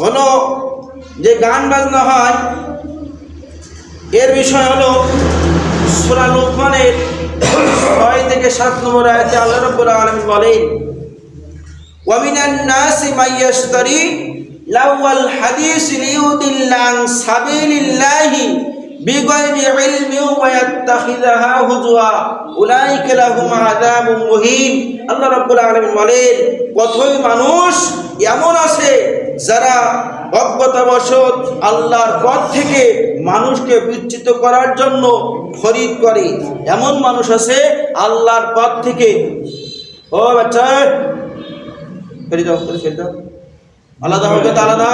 হলো যে গান বাজনা হয়, এর বিষয় হলো সূরা লুকমানের 6 থেকে 7 নম্বর আয়াতে আল্লাহ রাব্বুল আলামিন বলেন, ওয়া মিনান নাসি মান ইয়াশতারি লাওয়াল হাদিস লিয়ুদিল্লা আন সাবিলিল্লাহি বিগাইরি ইলমি ওয়া ইয়াত্তাখিযাহা হুজুয়া উলাইকা লাহুম আযাবুম মুহিন। আল্লাহ রাব্বুল আলামিন বলেন, কতই মানুষ এমন আছে যারা অজ্ঞতাবশত আল্লাহর পথ থেকে মানুষকে বিচ্যুত করার জন্য খরিদ করে। এমন মানুষ আছে আল্লাহর পথ থেকে, ও বাচ্চা ফেরি দাও, ফেরি দাও, আলাদা হবে তো আলাদা।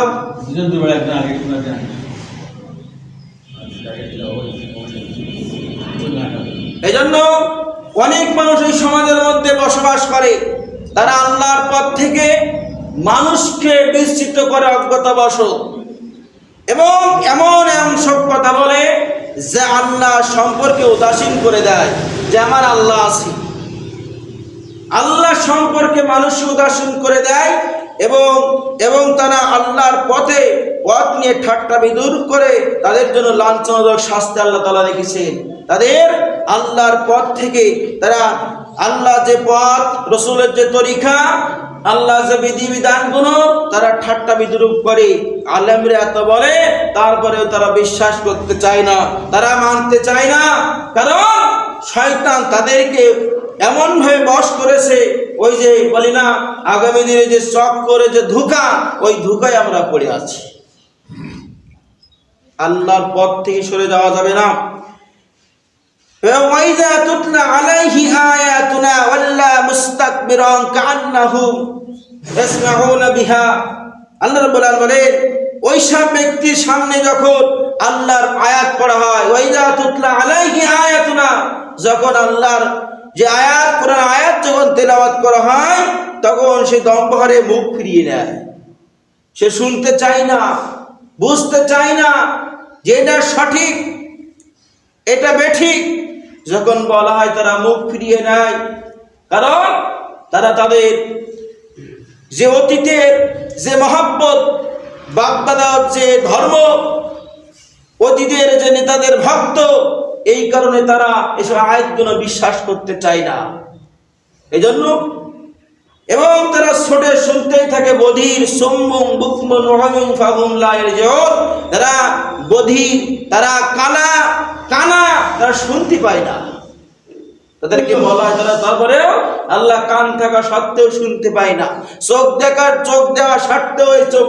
এই জন্য অনেক মানুষ এই সমাজের মধ্যে বসবাস করে, তারা আল্লাহর পথ থেকে মানুষকে বিচ্যুত করে অজ্ঞতাবশত, এবং এমন এমন সব কথা বলে যে আল্লাহ সম্পর্কে উদাসীন করে দেয়, যে আমার আল্লাহ আছে। আল্লাহ সম্পর্কে মানুষ উদাসীন করে দেয় এবং তারা আল্লাহর পথ নিয়ে ঠাট্টা বিদ্রূপ করে তাদের জন্য লাঞ্ছনাজনক শাস্তি আল্লাহ তাআলা রেখেছেন। তাদের আল্লাহর পথ থেকে তারা আল্লাহ যে পথ, রসুলের যে তরিকা, আল্লাহ যে বিধিবিধানগুলো তারা ঠাট্টা বিদ্রূপ করে। আলেমরা এত বলে, তারপরেও তারা বিশ্বাস করতে চায় না, তারা মানতে চায় না, কারণ শয়তান তাদেরকে এমন ভাবে বশ করেছে, ওই যে বলি না আগামী দিনে যে চক করে যে ধোঁকা, ওই ধোঁকায় আমরা পড়ে আছি। আল্লাহর পথ থেকে সরে যাওয়া যাবে না। وَإِذَا تُتْلَى عَلَيْهِ آيَاتُنَا وَلَّى مُسْتَكْبِرًا كَأَنَّهُ يَسْمَعُونَ بِهَا। আল্লাহ রাব্বুল আলামিন বলেন, ওই সব ব্যক্তির সামনে যখন আল্লাহর আয়াত পড়া হয়, وَإِذَا تُتْلَى عَلَيْهِ آيَاتُنَا, যখন আল্লাহর যে আয়াত, কোরআন আয়াত যখন তেলাওয়াত করা হয়, তখন সে দম্ভরে মুখ ফিরিয়ে নেয়। সে শুনতে চায় না, বুঝতে চায় না যে এটা সঠিক, এটা বেঠিক। যখন বলা হয় তারা মুখ ফিরিয়ে নেয়, কারণ তারা তাদের যে অতীতের যে মহব্বত, বাপদাদার যে ধর্ম, অতীতের যে নেতাদের ভক্ত, এই কারণে তারা এসব আয়াতগুলো বিশ্বাস করতে চায় না। এজন্য এবং তারা ছোটে শুনতেই থাকে বধির, সুম্মুম বুকমুন উমুম ফাহুম লা ইয়ারজিউন। তারা বধির, তারা কানা, তারা শুনতে পায় না। তাদেরকে বলা হয় তারা তারপরেও আল্লাহ কান থাকা সত্ত্বেও শুনতে পায় না, চোখ দেওয়া সত্ত্বেও এই চোখ